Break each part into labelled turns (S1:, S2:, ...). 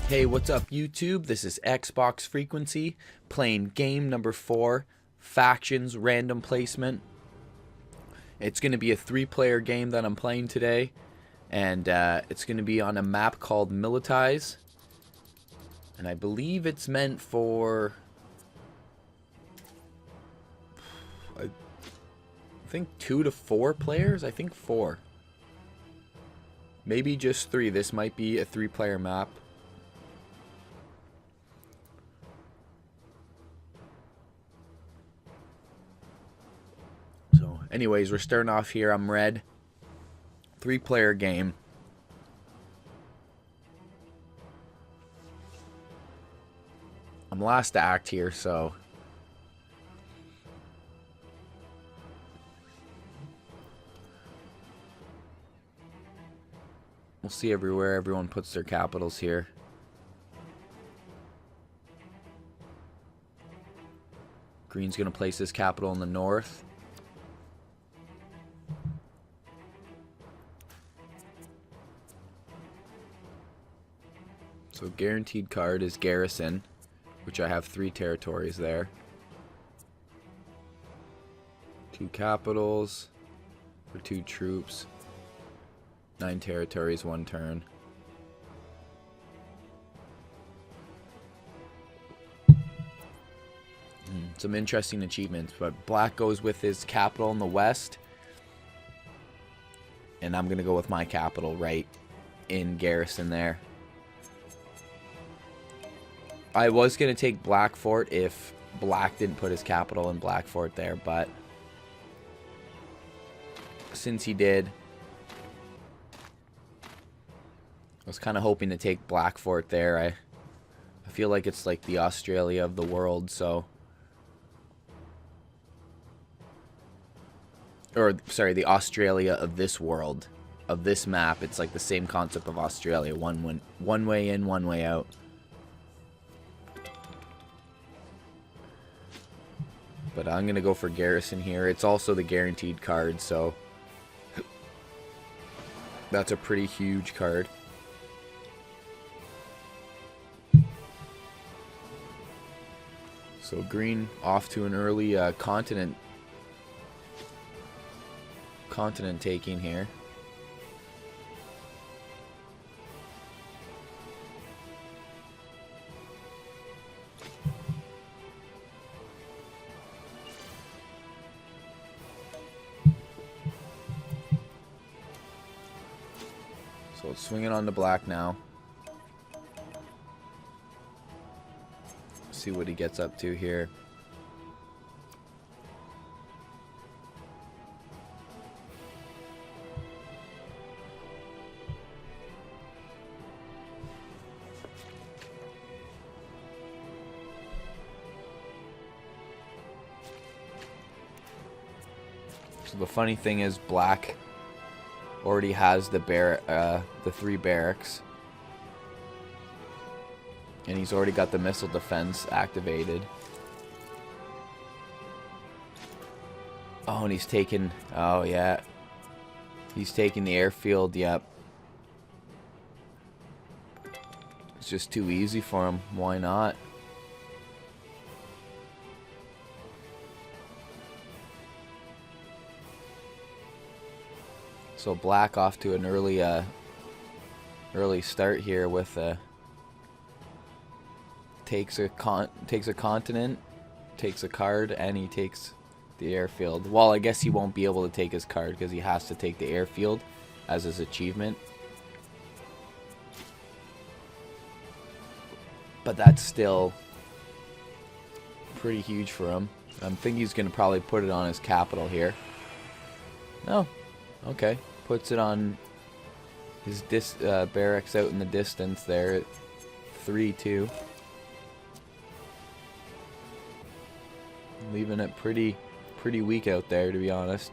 S1: Hey, what's up YouTube? This is XBOXfreakquency playing game number 4, Factions Random Placement. It's going to be a 3-player game that I'm playing today, and it's going to be on a map called Militize. And I believe it's meant for, I think 2 to 4 players? I think 4. Maybe just 3. This might be a 3-player map. So, anyways, we're starting off here. I'm red. 3-player game. I'm last to act here, so we'll see everywhere everyone puts their capitals here. Green's gonna place his capital in the north. So guaranteed card is Garrison, which I have 3 territories there. 2 capitals for 2 troops. 9 territories, 1 turn. Some interesting achievements, but black goes with his capital in the west. And I'm gonna go with my capital right in Garrison there. I was going to take Black Fort if Black didn't put his capital in Black Fort there, but since he did, I was kind of hoping to take Black Fort there. I feel like it's like the Australia of the world, so... Or, sorry, the Australia of this world, of this map. It's like the same concept of Australia. One way in, one way out. But I'm going to go for Garrison here. It's also the guaranteed card, so that's a pretty huge card. So green off to an early continent taking here. So it's swinging on to black now. See what he gets up to here. So the funny thing is black already has the 3 barracks, and he's already got the missile defense activated. Oh, and he's taking, oh yeah, he's taking the airfield. Yep, it's just too easy for him. Why not? So black off to an early start here with takes a continent, takes a card, and he takes the airfield. Well, I guess he won't be able to take his card because he has to take the airfield as his achievement. But that's still pretty huge for him. I think he's going to probably put it on his capital here. No. Okay. Puts it on his barracks out in the distance there at 3-2. Leaving it pretty weak out there, to be honest.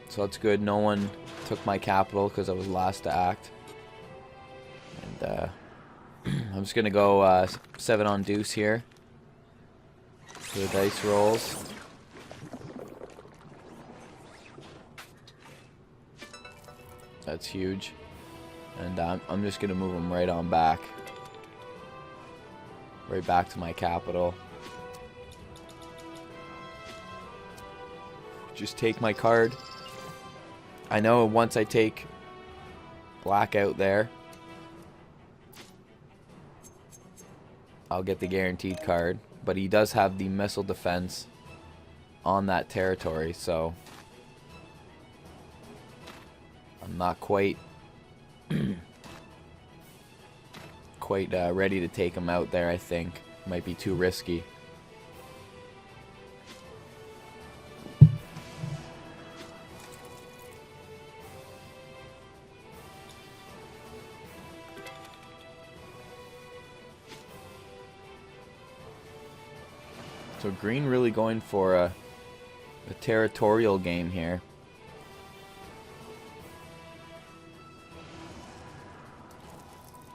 S1: So that's good. No one took my capital because I was last to act. And I'm just going to go 7 on deuce here for the dice rolls. That's huge. And I'm just going to move him right on back. Right back to my capital. Just take my card. I know once I take black out there, I'll get the guaranteed card. But he does have the missile defense on that territory, so I'm not quite ready to take him out there. I think might be too risky. So green really going for a territorial game here.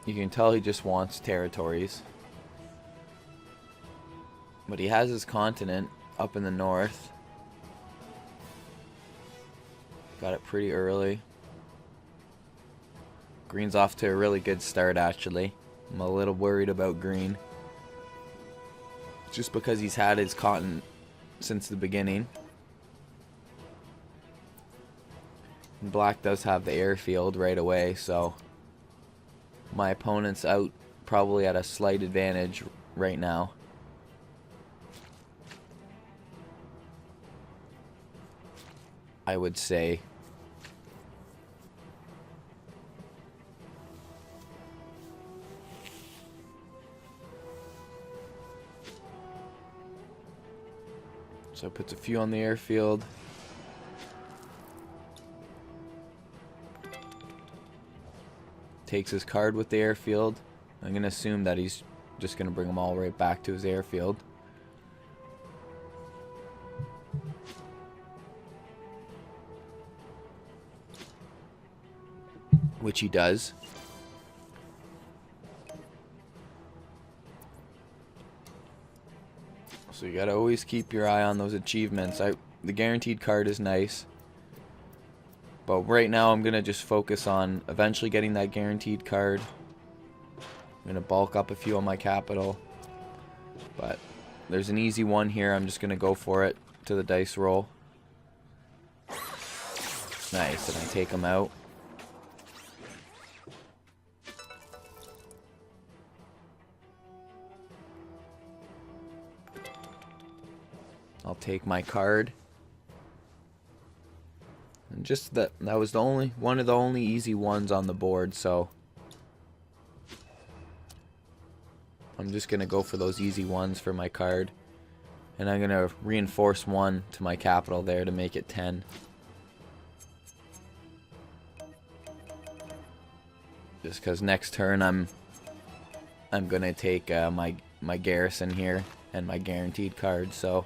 S1: You can tell he just wants territories. But he has his continent up in the north. Got it pretty early. Green's off to a really good start, actually. I'm a little worried about green. Just because he's had his continent since the beginning. And black does have the airfield right away, so my opponent's out probably at a slight advantage right now. I would say. So puts a few on the airfield. Takes his card with the airfield. I'm going to assume that he's just going to bring them all right back to his airfield. Which he does. So you gotta always keep your eye on those achievements. The guaranteed card is nice. But right now I'm gonna just focus on eventually getting that guaranteed card. I'm gonna bulk up a few on my capital. But there's an easy one here. I'm just gonna go for it to the dice roll. Nice, and I take him out. I'll take my card. And just that was one of the only easy ones on the board, so I'm just gonna go for those easy ones for my card. And I'm gonna reinforce one to my capital there to make it 10. Just because next turn I'm gonna take my garrison here and my guaranteed card, so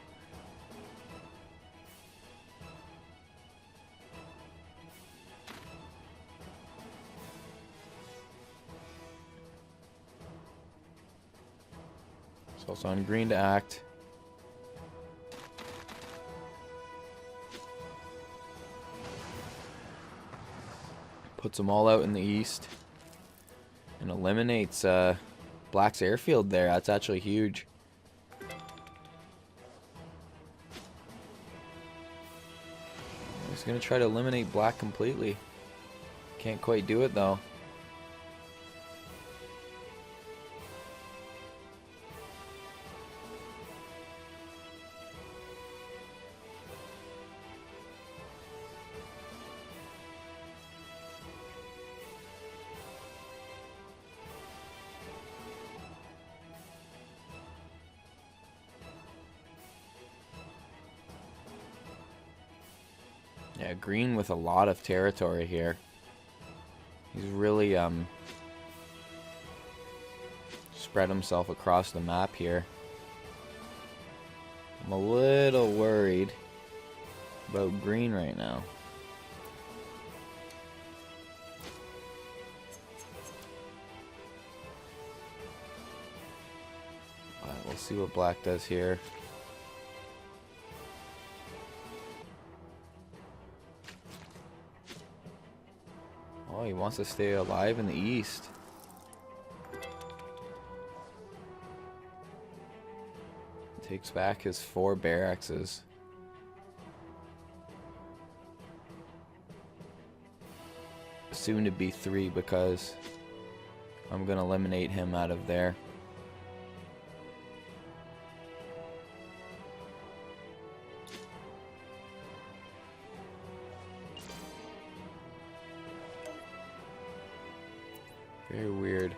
S1: it's also on green to act. Puts them all out in the east. And eliminates black's airfield there. That's actually huge. He's going to try to eliminate black completely. Can't quite do it though. Yeah, green with a lot of territory here. He's really spread himself across the map here. I'm a little worried about green right now. Alright, we'll see what black does here. Oh, he wants to stay alive in the east. Takes back his 4 barrackses. Soon to be 3 because I'm going to eliminate him out of there. Very weird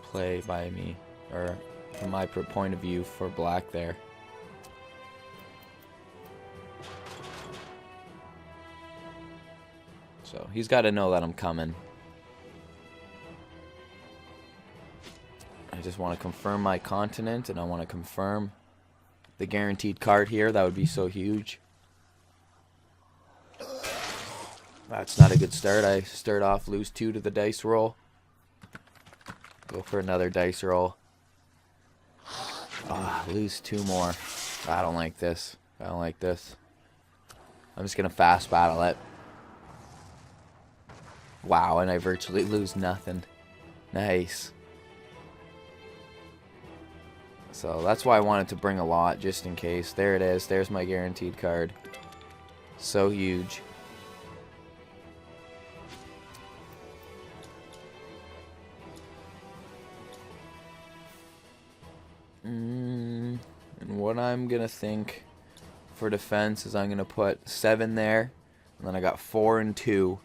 S1: play by me, or from my point of view for black there. So he's got to know that I'm coming. I just want to confirm my continent, and I want to confirm the guaranteed card here. That would be so huge. That's not a good start. I start off, lose 2 to the dice roll. Go for another dice roll. Lose 2 more. I don't like this. I don't like this. I'm just going to fast battle it. Wow, and I virtually lose nothing. Nice. So that's why I wanted to bring a lot, just in case. There it is. There's my guaranteed card. So huge. And what I'm going to think for defense is I'm going to put 7 there. And then I got 4 and 2,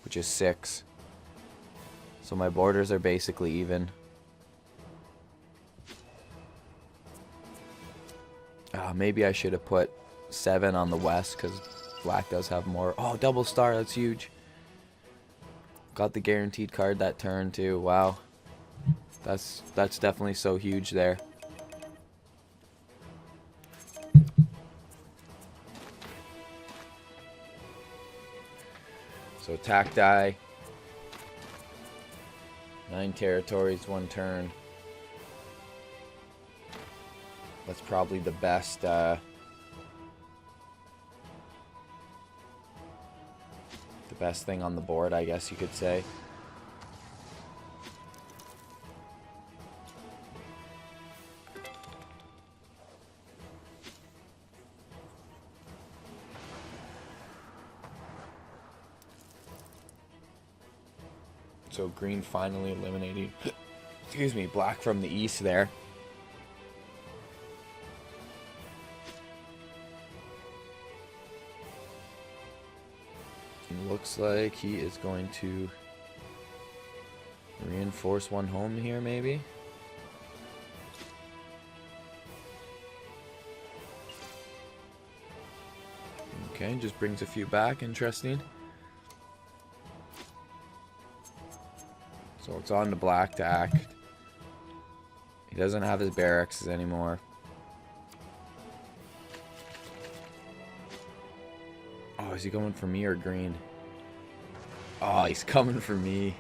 S1: which is 6. So my borders are basically even. Maybe I should have put 7 on the west because black does have more. Oh, double star. That's huge. Got the guaranteed card that turn too. Wow. That's definitely so huge there. So attack die. 9 territories, 1 turn. That's probably the best thing on the board, I guess you could say. So green finally eliminating, excuse me, black from the east there. It looks like he is going to reinforce 1 home here, maybe. Okay, just brings a few back. Interesting. So it's on to black to act. He doesn't have his barracks anymore. Oh, is he going for me or green? Oh, he's coming for me.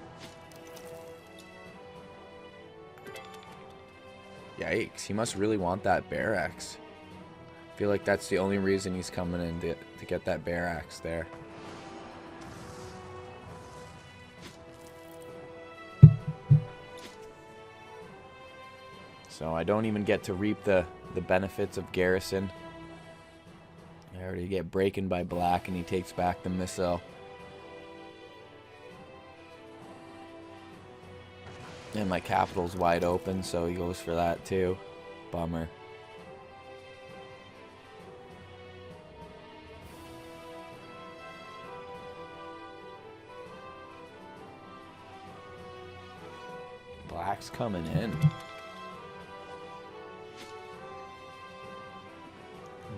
S1: Yikes, he must really want that barracks. I feel like that's the only reason he's coming in to get that barracks there. So I don't even get to reap the benefits of garrison. I already get breaking by black and he takes back the missile. And my capital's wide open, so he goes for that too. Bummer. Black's coming in.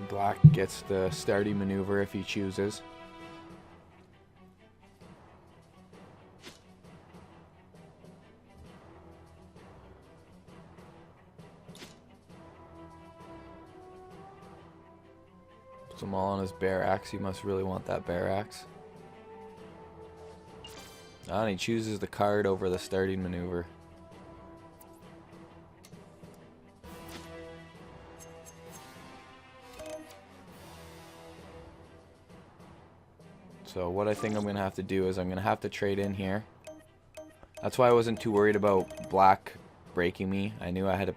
S1: Black gets the starting maneuver if he chooses. Puts them all on his barracks. He must really want that barracks. And he chooses the card over the starting maneuver. So what I think I'm going to have to do is I'm going to have to trade in here. That's why I wasn't too worried about black breaking me. I knew I had a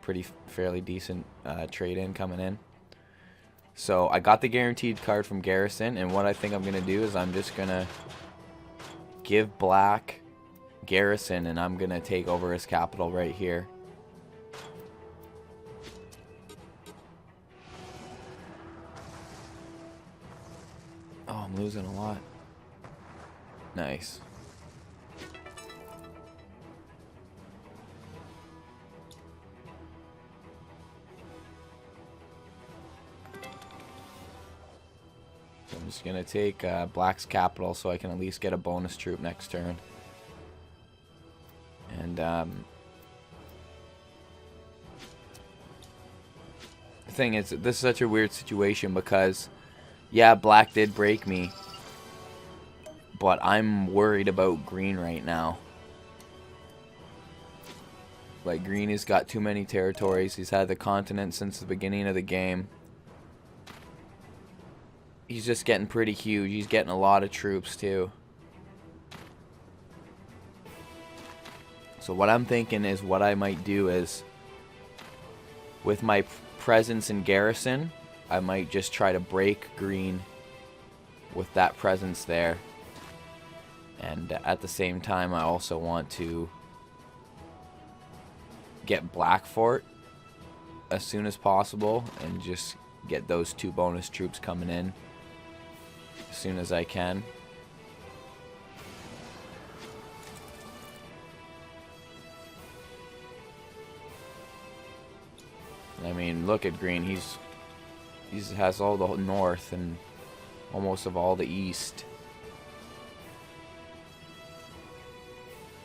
S1: fairly decent trade in coming in. So I got the guaranteed card from Garrison, and what I think I'm going to do is I'm just going to give black Garrison, and I'm going to take over his capital right here. Oh, I'm losing a lot. Nice. So I'm just going to take black's capital so I can at least get a bonus troop next turn. And the thing is, this is such a weird situation because, yeah, black did break me, but I'm worried about green right now. Like, green has got too many territories. He's had the continent since the beginning of the game. He's just getting pretty huge. He's getting a lot of troops too. So what I'm thinking is what I might do is, with my presence in garrison, I might just try to break green with that presence there. And at the same time, I also want to get black fort as soon as possible and just get those 2 bonus troops coming in as soon as I can. I mean, look at green. He has all the north and almost of all the east.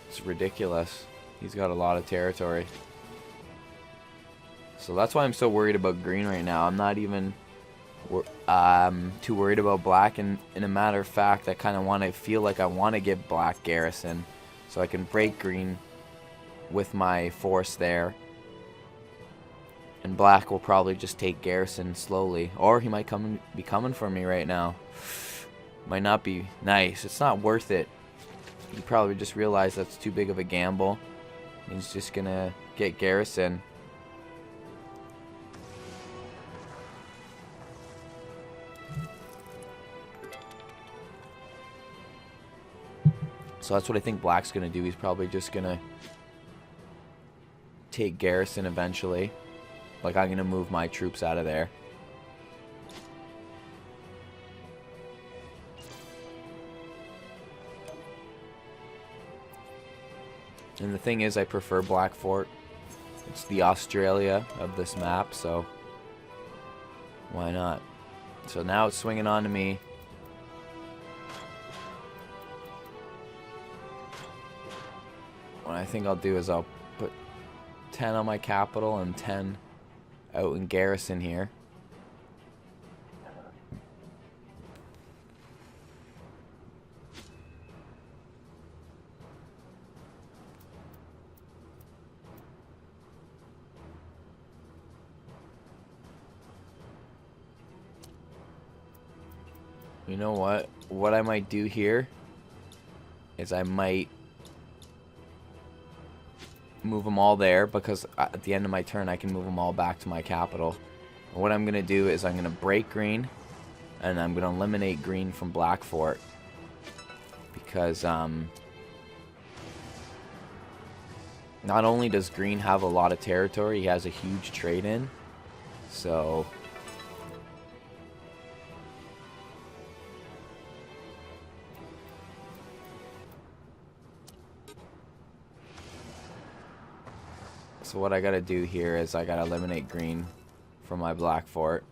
S1: It's ridiculous. He's got a lot of territory. So that's why I'm so worried about green right now. I'm not even too worried about black. And in a matter of fact, I kind of feel like I want to give black garrison so I can break green with my force there. And black will probably just take garrison slowly. Or he might be coming for me right now. Might not be nice. It's not worth it. You probably just realized that's too big of a gamble. He's just going to get garrison. So that's what I think black's going to do. He's probably just going to take garrison eventually. Like, I'm going to move my troops out of there. And the thing is, I prefer Black Fort. It's the Australia of this map, so why not? So now it's swinging on to me. What I think I'll do is I'll put 10 on my capital and 10 out in garrison here. You know what? What I might do here is I might move them all there, because at the end of my turn I can move them all back to my capital. And what I'm going to do is I'm going to break green, and I'm going to eliminate green from Black Fort, because not only does green have a lot of territory, he has a huge trade-in. So what I gotta do here is I gotta eliminate green from my Black Fort.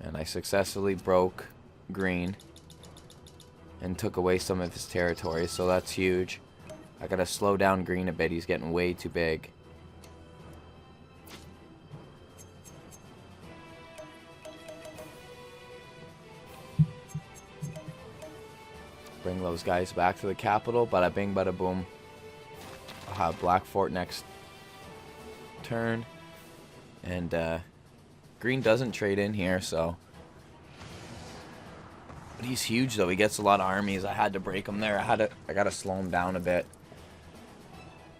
S1: And I successfully broke green and took away some of his territory, so that's huge. I gotta slow down green a bit, he's getting way too big. Bring those guys back to the capital, bada bing bada boom. I'll have Black Fort next turn, and green doesn't trade in here, so But he's huge though. He gets a lot of armies. I had to break him there. I gotta slow him down a bit.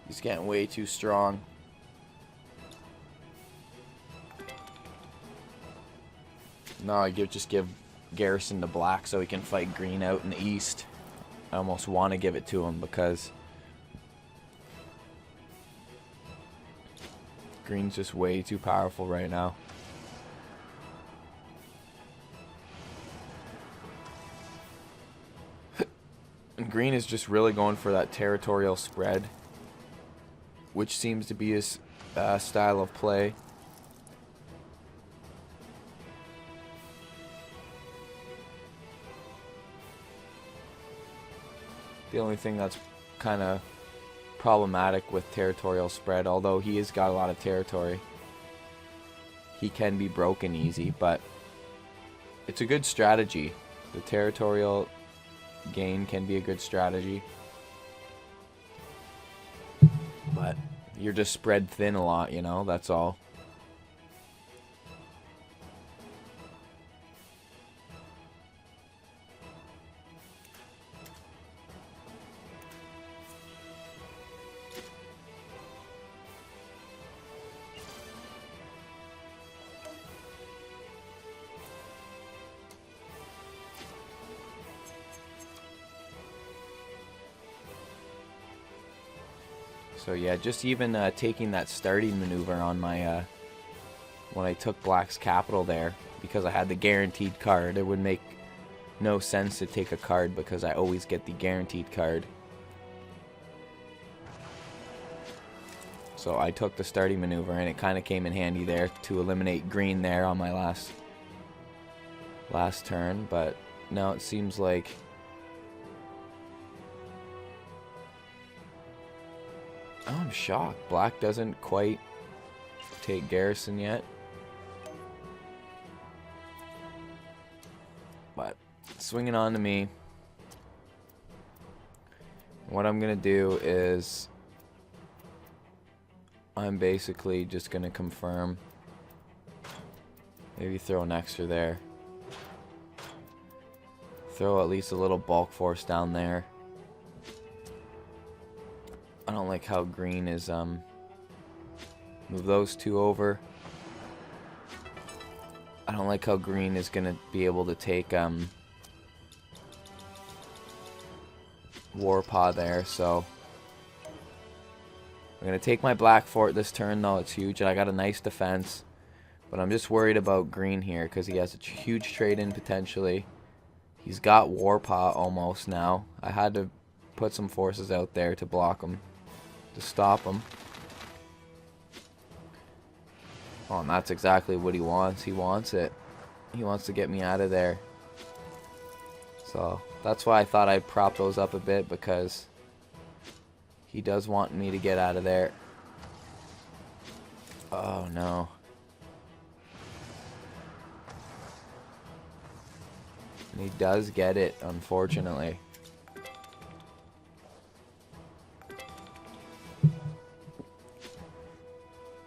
S1: He's getting way too strong. No, I just give Garrison to black so he can fight green out in the east. I almost want to give it to him because green's just way too powerful right now. And green is just really going for that territorial spread, which seems to be his style of play. The only thing that's kind of problematic with territorial spread, although he has got a lot of territory, he can be broken easy, but it's a good strategy. The territorial gain can be a good strategy, but you're just spread thin a lot, you know, that's all. So yeah, just even taking that starting maneuver on my when I took black's capital there, because I had the guaranteed card, it would make no sense to take a card because I always get the guaranteed card. So I took the starting maneuver and it kind of came in handy there to eliminate green there on my last turn, but now it seems like oh, I'm shocked. Black doesn't quite take Garrison yet. But swinging on to me. What I'm going to do is I'm basically just going to confirm. Maybe throw an extra there. Throw at least a little bulk force down there. I don't like how green is, move those two over. I don't like how green is going to be able to take, Warpaw there, so I'm going to take my black fort this turn, though. It's huge, and I got a nice defense. But I'm just worried about green here, because he has a huge trade-in potentially. He's got Warpaw almost now. I had to put some forces out there to block him, to stop him. Oh, and that's exactly what he wants. He wants it. He wants to get me out of there. So that's why I thought I'd prop those up a bit, because he does want me to get out of there. Oh no. And he does get it, unfortunately.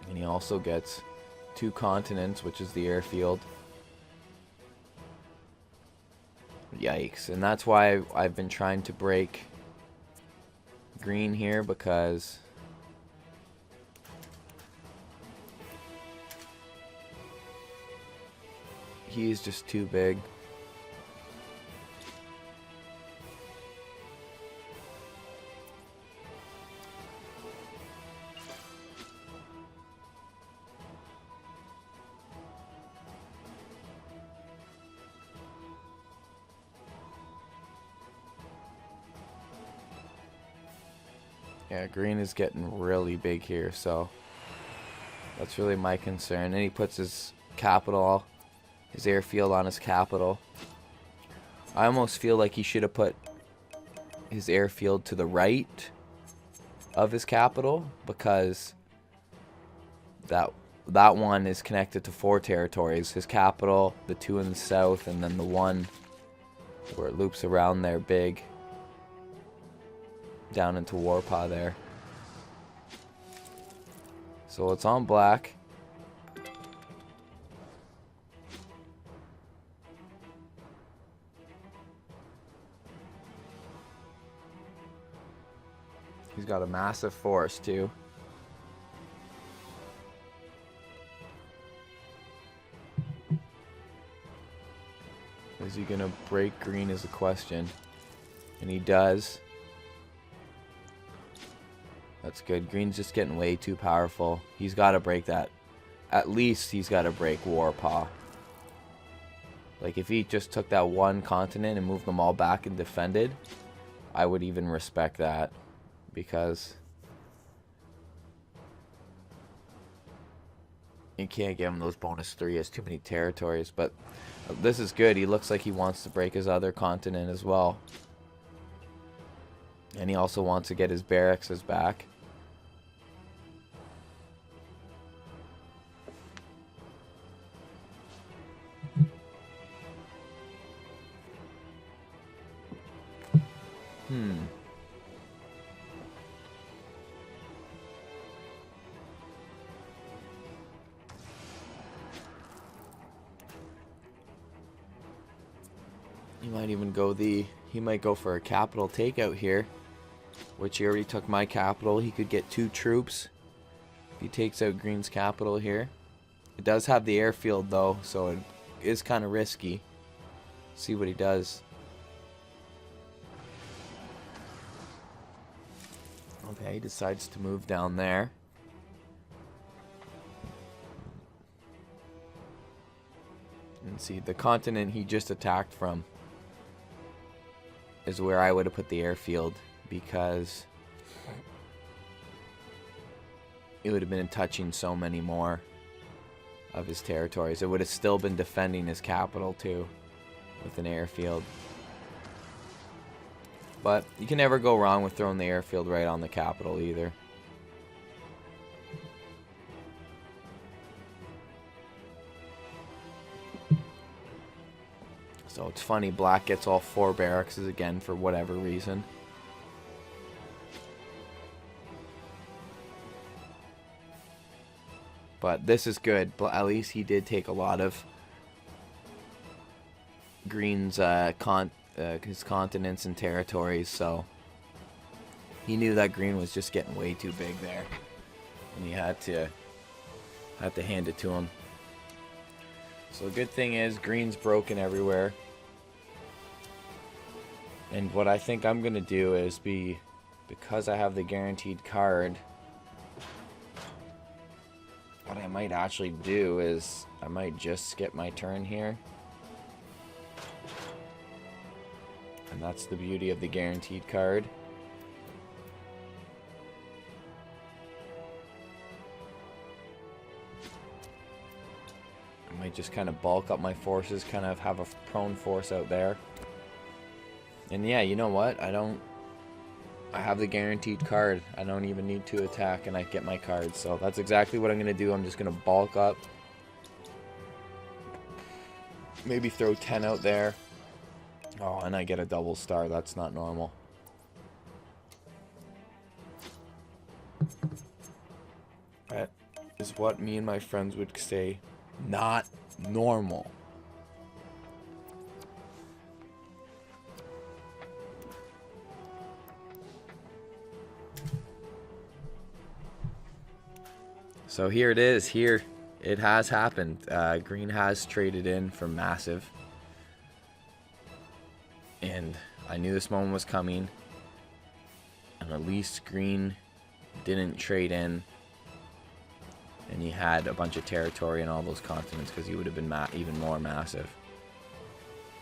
S1: And he also gets 2 continents, which is the airfield. Yikes. And that's why I've been trying to break green here, because he's just too big. Yeah, green is getting really big here, so that's really my concern. And he puts his capital, his airfield on his capital. I almost feel like he should have put his airfield to the right of his capital, because that one is connected to 4 territories. His capital, the 2 in the south, and then the one where it loops around there big down into Warpaw there. So it's on black. He's got a massive force too. Is he gonna break green is the question. And he does. That's good. Green's just getting way too powerful. He's got to break that. At least he's got to break Warpaw. Like, if he just took that one continent and moved them all back and defended, I would even respect that. Because you can't give him those bonus 3. He has too many territories. But this is good. He looks like he wants to break his other continent as well. And he also wants to get his barracks back. He might even go he might go for a capital takeout here, which he already took my capital. He could get 2 troops if he takes out Green's capital here. It does have the airfield though, so it is kind of risky. See what he does. Okay, he decides to move down there. And see, the continent he just attacked from is where I would have put the airfield, because it would have been touching so many more of his territories. It would have still been defending his capital too with an airfield. But you can never go wrong with throwing the airfield right on the capital either. So it's funny, black gets all 4 barracks again for whatever reason. But this is good. At least he did take a lot of Green's his continents and territories, so he knew that Green was just getting way too big there, and he had to hand it to him. So the good thing is Green's broken everywhere. And what I think I'm going to do is because I have the guaranteed card, what I might actually do is I might just skip my turn here. And that's the beauty of the guaranteed card. I might just kind of bulk up my forces, kind of have a prone force out there. And yeah, you know what? I have the guaranteed card. I don't even need to attack and I get my cards. So that's exactly what I'm going to do. I'm just going to bulk up. Maybe throw 10 out there. Oh, and I get a double star. That's not normal. That is what me and my friends would say. Not normal. So here it is. Here it has happened. Green has traded in for massive. And I knew this moment was coming. And at least Green didn't trade in. And he had a bunch of territory in all those continents, because he would have been even more massive.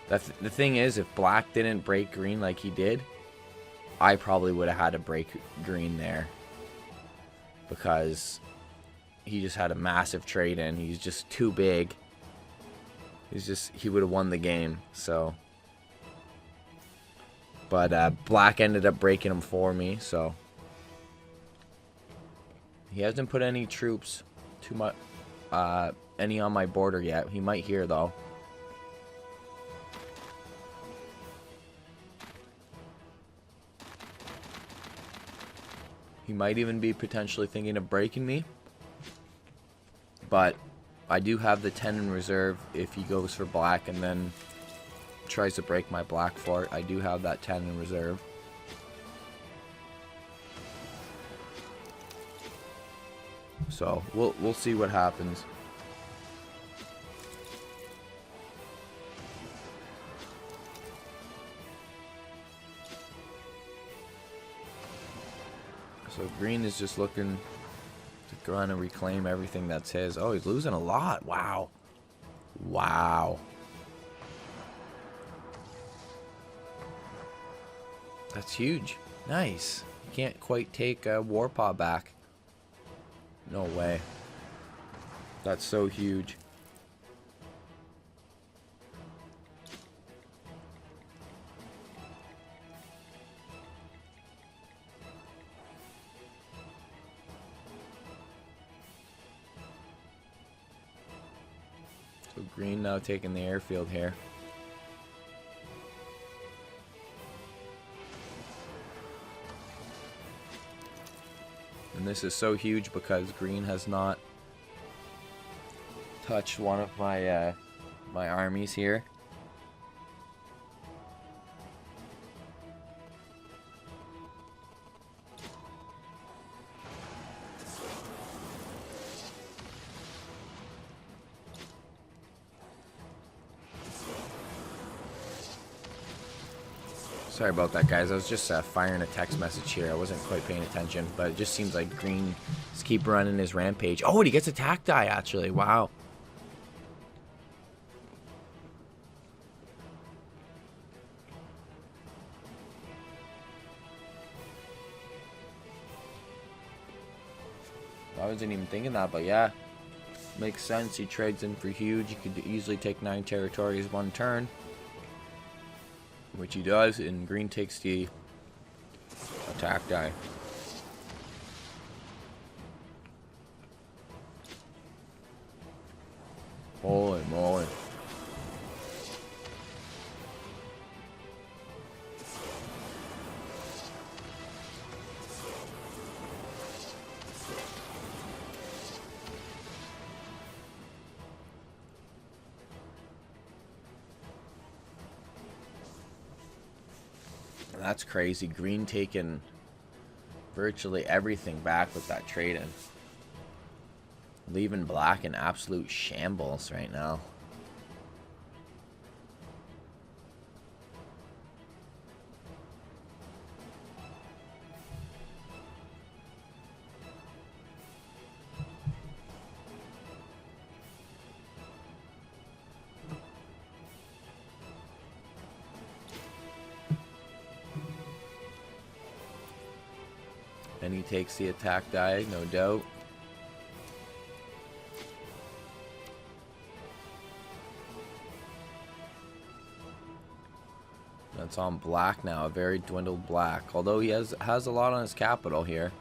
S1: The thing is, if black didn't break Green like he did, I probably would have had to break Green there. Because he just had a massive trade in. He's just too big. He would have won the game. So, but black ended up breaking him for me. So he hasn't put any troops too much, any on my border yet. He might here though. He might even be potentially thinking of breaking me. But I do have the 10 in reserve if he goes for black and then tries to break my black fort. I do have that 10 in reserve. So we'll see what happens. So green is just looking to go on and reclaim everything that's his. Oh, he's losing a lot. Wow. Wow. That's huge. Nice. You can't quite take a Warpaw back. No way. That's so huge. So green now taking the airfield here. And this is so huge because green has not touched one of my my armies here. Sorry about that, guys. I was just firing a text message here. I wasn't quite paying attention, but it just seems like green just keep running his rampage. Oh, and he gets attack die, actually. Wow. I wasn't even thinking that, but yeah. Makes sense. He trades in for huge. He could easily take 9 territories one turn. Which he does, and green takes the attack die. Holy moly. That's crazy. Green taking virtually everything back with that trade in. Leaving black in absolute shambles right now. And he takes the attack die, no doubt. That's on black now, a very dwindled black. Although he has a lot on his capital here.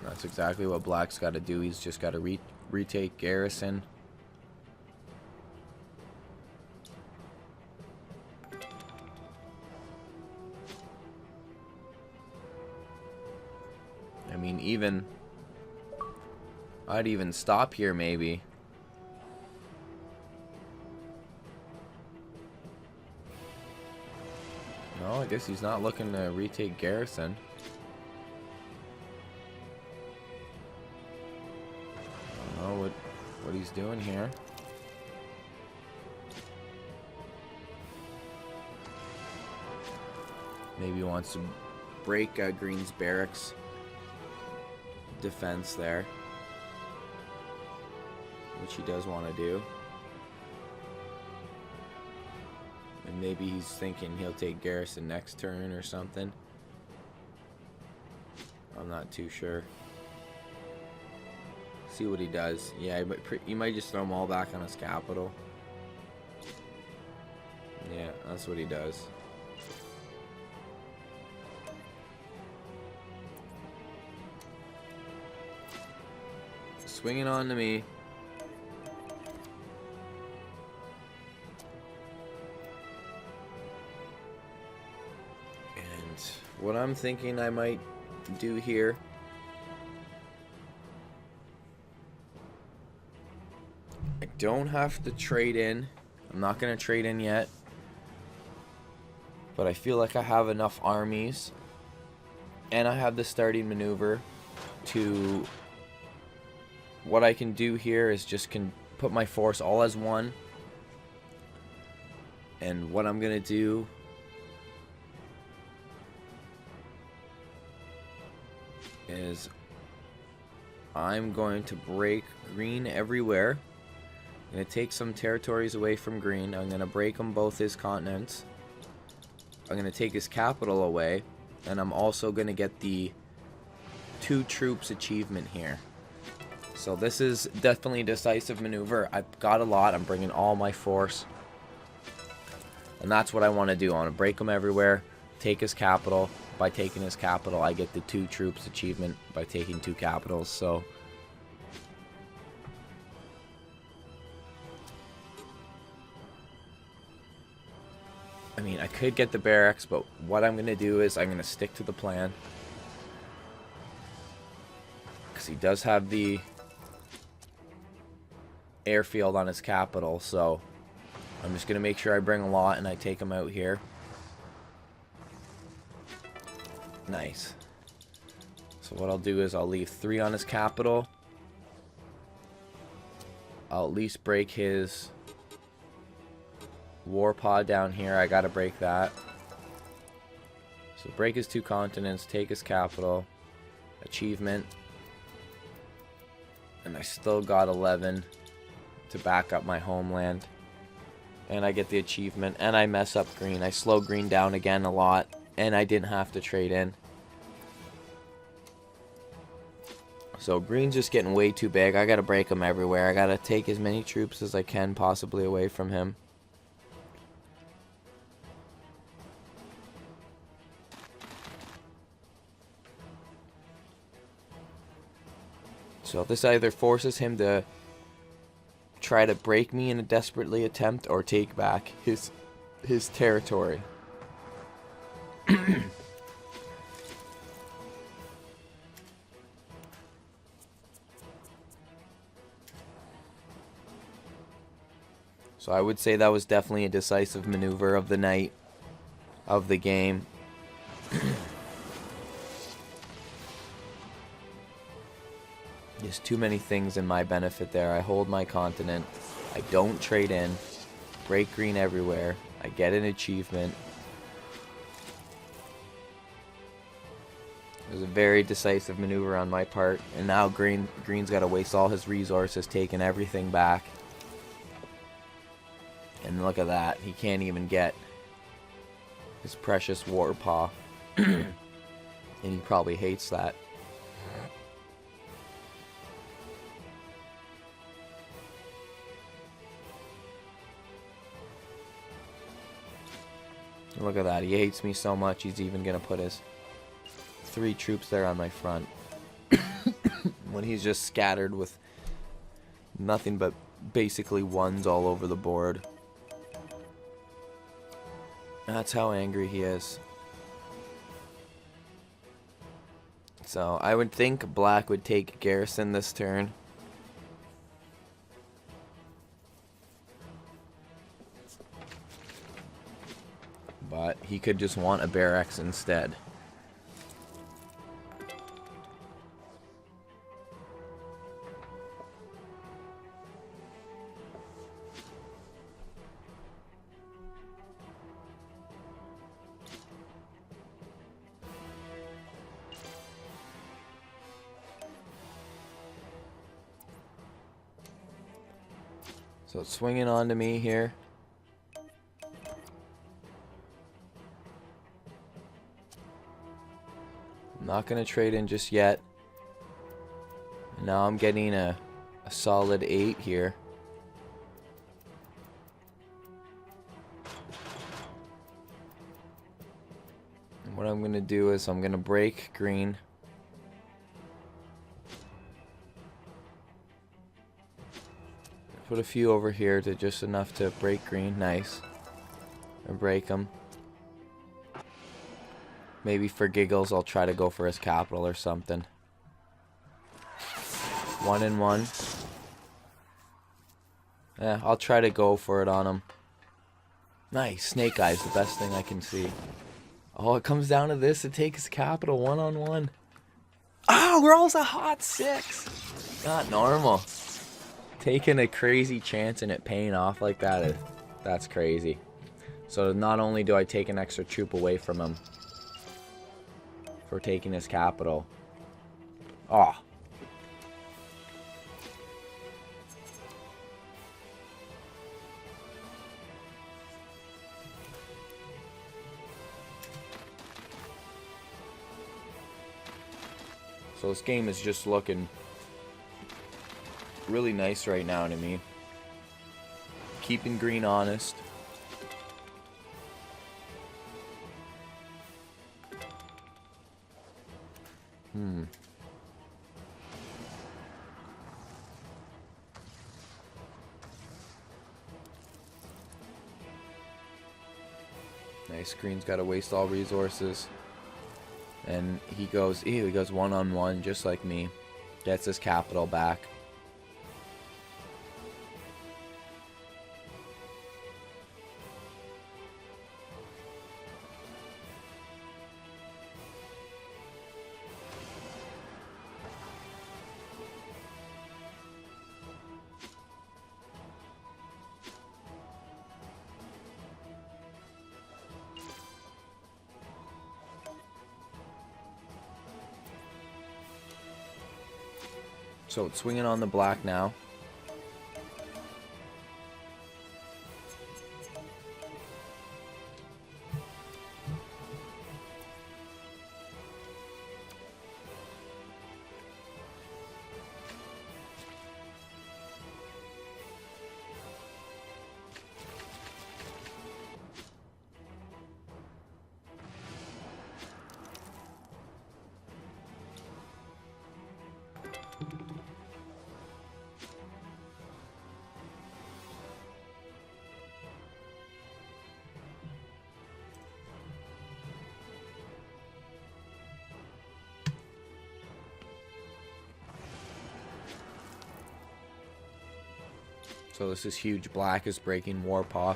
S1: That's exactly what black's got to do. He's just got to retake garrison. I mean, even I'd even stop here maybe. No, I guess he's not looking to retake garrison. I don't know what he's doing here. Maybe he wants to break green's barracks defense there, which he does want to do. And maybe he's thinking he'll take garrison next turn or something. I'm not too sure. See what he does. Yeah, he might just throw them all back on his capital. Yeah, that's what he does. Swinging on to me. And what I'm thinking I might do here, I don't have to trade in. I'm not going to trade in yet. But I feel like I have enough armies, and I have the starting maneuver to... What I can do here is just can put my force all as one. And what I'm going to do is I'm going to break green everywhere. I'm going to take some territories away from green. I'm going to break them both his continents. I'm going to take his capital away. And I'm also going to get the 2 troops achievement here. So this is definitely a decisive maneuver. I've got a lot. I'm bringing all my force. And that's what I want to do. I want to break him everywhere. Take his capital. By taking his capital, I get the 2 troops achievement by taking 2 capitals. So I mean, I could get the barracks, but what I'm going to do is I'm going to stick to the plan. Because he does have the airfield on his capital, so I'm just going to make sure I bring a lot and I take him out here. Nice. So what I'll do is I'll leave 3 on his capital. I'll at least break his war pod down here. I gotta break that. So break his 2 continents, take his capital, achievement, and I still got 11 to back up my homeland, and I get the achievement, and I mess up green. I slow green down again a lot, and I didn't have to trade in. So green's just getting way too big. I gotta break him everywhere. I gotta take as many troops as I can possibly away from him. So this either forces him to try to break me in a desperately attempt or take back his territory. So I would say that was definitely a decisive maneuver of the night of the game. There's too many things in my benefit there. I hold my continent. I don't trade in. Break green everywhere. I get an achievement. It was a very decisive maneuver on my part. And now green's got to waste all his resources taking everything back. And look at that. He can't even get his precious war paw. And he probably hates that. Look at that. He hates me so much, he's even going to put his 3 troops there on my front. When he's just scattered with nothing but basically 1s all over the board. That's how angry he is. So I would think black would take garrison this turn. But he could just want a barracks instead. So it's swinging on to me here. I'm not going to trade in just yet. Now I'm getting a solid 8 here. And what I'm going to do is I'm going to break green. Put a few over here to just enough to break green. Nice. Or break them. Maybe for giggles I'll try to go for his capital or something. 1 and 1. Yeah, I'll try to go for it on him. Nice. Snake Eyes, the best thing I can see. Oh, it comes down to this. It takes capital 1-on-1. Oh, rolls a hot 6. Not normal. Taking a crazy chance and it paying off like that, that's crazy. So not only do I take an extra troop away from him for taking his capital. Oh. So this game is just looking really nice right now to me. Keeping green honest. Nice. Green's got to waste all resources. And he goes, ew, he goes 1-on-1 just like me. Gets his capital back. So it's swinging on the black now. So this is huge. Black is breaking Warpaw.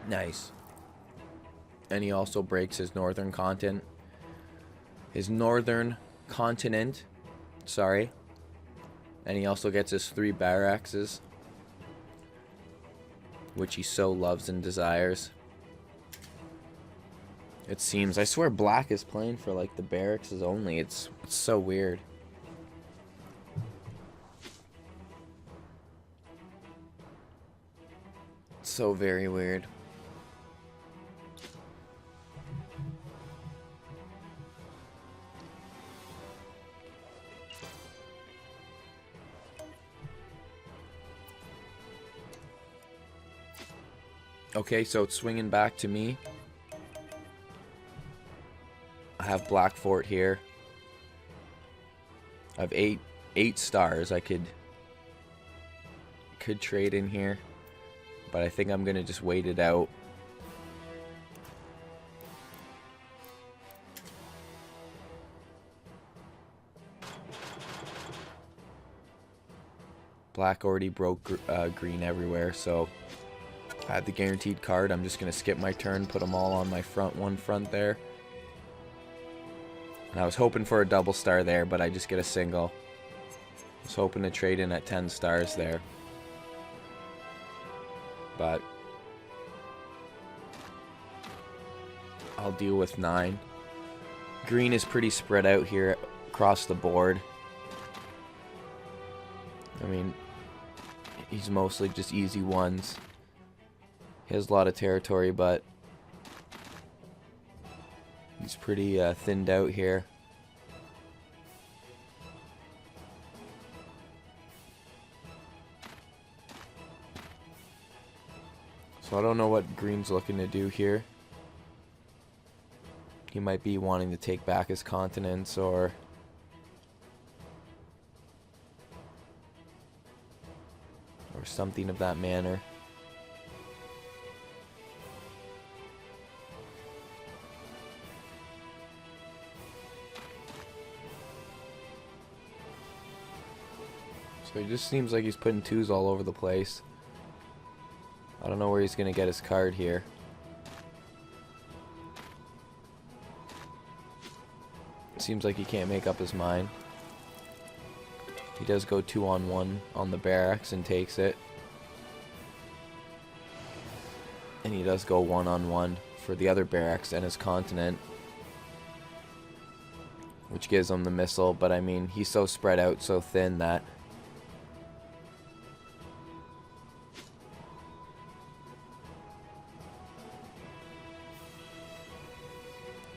S1: Nice. And he also breaks his northern continent. Sorry. And he also gets his 3 barracks, which he so loves and desires. It seems. I swear black is playing for like the barracks only. It's so weird. It's so very weird. Okay, so it's swinging back to me. I have Black Fort here. I have eight stars. I could trade in here, but I think I'm gonna just wait it out. Black already broke green everywhere, so I had the guaranteed card. I'm just gonna skip my turn, put them all on my one front there. And I was hoping for a double star there, but I just get a single. I was hoping to trade in at 10 stars there. But I'll deal with 9. Green is pretty spread out here across the board. I mean, he's mostly just easy ones. He has a lot of territory, but he's pretty thinned out here. So I don't know what green's looking to do here. He might be wanting to take back his continents or something of that manner. So he just seems like he's putting twos all over the place. I don't know where he's going to get his card here. Seems like he can't make up his mind. He does go 2-on-1 on the barracks and takes it. And he does go 1-on-1 for the other barracks and his continent, which gives him the missile. But I mean, he's so spread out, so thin that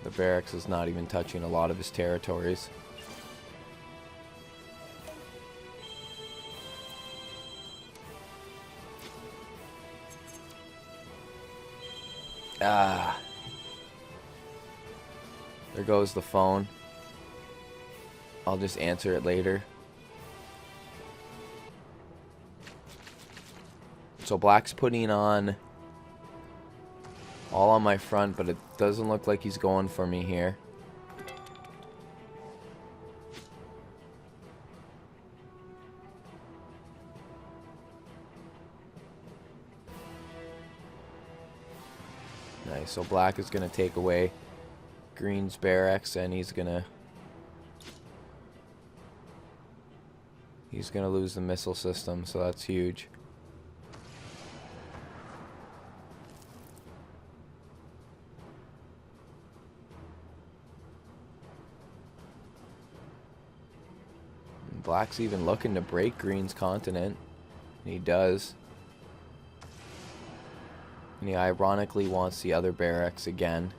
S1: the barracks is not even touching a lot of his territories. Ah. There goes the phone. I'll just answer it later. So black's putting on all on my front, but it doesn't look like he's going for me here. Nice. So black is going to take away green's barracks, and he's going to lose the missile system, so that's huge. Black's even looking to break green's continent. And he does. And he ironically wants the other barracks again.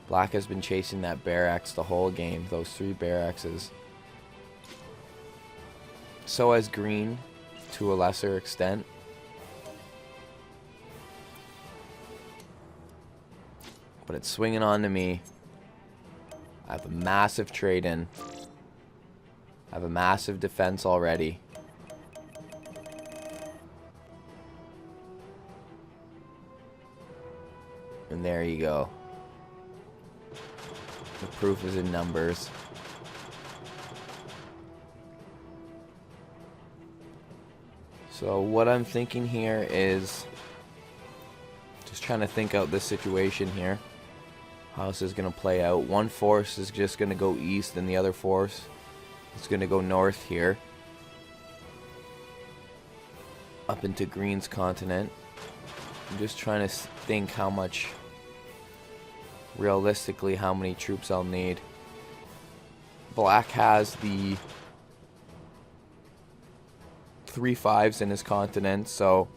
S1: Black has been chasing that barracks the whole game, those 3 barracks. So has green, to a lesser extent. But it's swinging on to me. I have a massive trade-in. I have a massive defense already. And there you go. The proof is in numbers. So what I'm thinking here is just trying to think out this situation here. How this is going to play out. One force is just going to go east, and the other force is going to go north here. Up into green's continent. I'm just trying to think how much, realistically, how many troops I'll need. Black has the 3 5s in his continent, so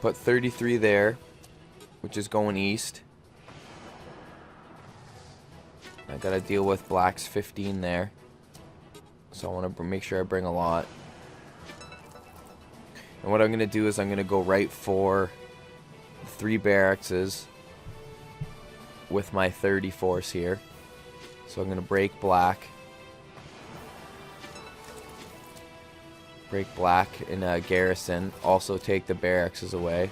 S1: put 33 there, which is going east. I gotta deal with black's 15 there, so I want to make sure I bring a lot. And what I'm gonna do is I'm gonna go right for 3 barracks with my 30 force here. So I'm gonna break black. Break black in a garrison. Also take the barracks away.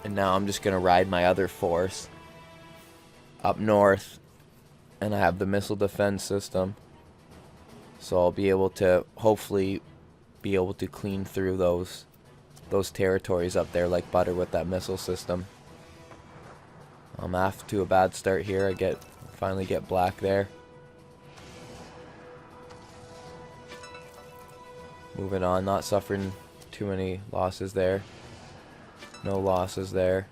S1: And now I'm just gonna ride my other force up north, and I have the missile defense system. So I'll be able to hopefully be able to clean through those territories up there like butter with that missile system. I'm off to a bad start here. I finally get black there. Moving on, not suffering too many losses there. No losses there.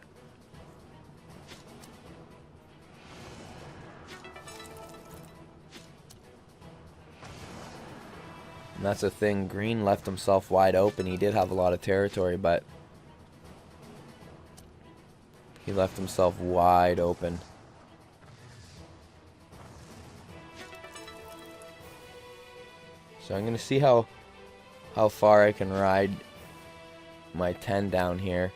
S1: And that's the thing, green left himself wide open. He did have a lot of territory, but he left himself wide open. So I'm going to see how far I can ride my 10 down here.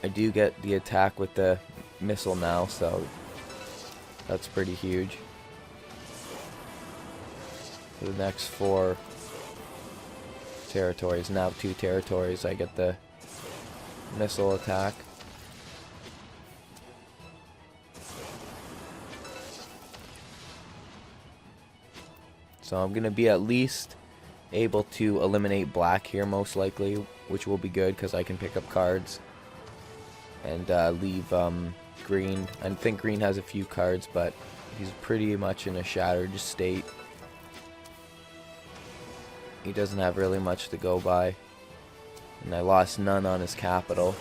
S1: I do get the attack with the missile now, so that's pretty huge. For the next 4 territories, now 2 territories, I get the missile attack. So I'm going to be at least able to eliminate black here most likely, which will be good because I can pick up cards and leave green. I think green has a few cards, but he's pretty much in a shattered state. He doesn't have really much to go by. And I lost none on his capital.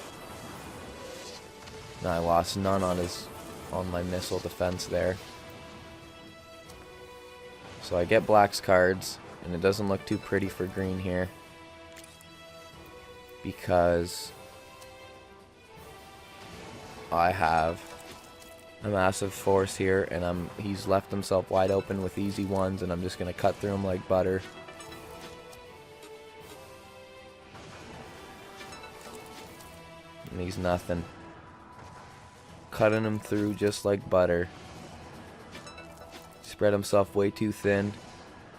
S1: And I lost none on my missile defense there. So I get black's cards, and it doesn't look too pretty for green here, because I have a massive force here, and he's left himself wide open with easy ones, and I'm just gonna cut through him like butter. And he's nothing. Cutting him through just like butter. Spread himself way too thin.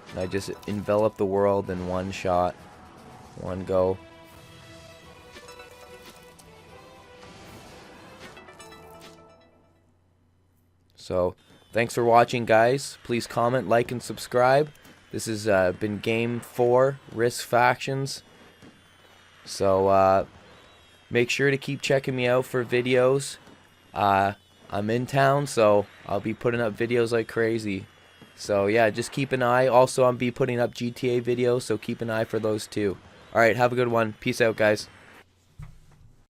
S1: And I just envelop the world in one shot. One go. So, thanks for watching, guys. Please comment, like, and subscribe. This has been Game 4, Risk Factions. So, make sure to keep checking me out for videos. I'm in town, so I'll be putting up videos like crazy. So yeah, just keep an eye. Also, I'll be putting up GTA videos, so keep an eye for those too. Alright, have a good one. Peace out, guys.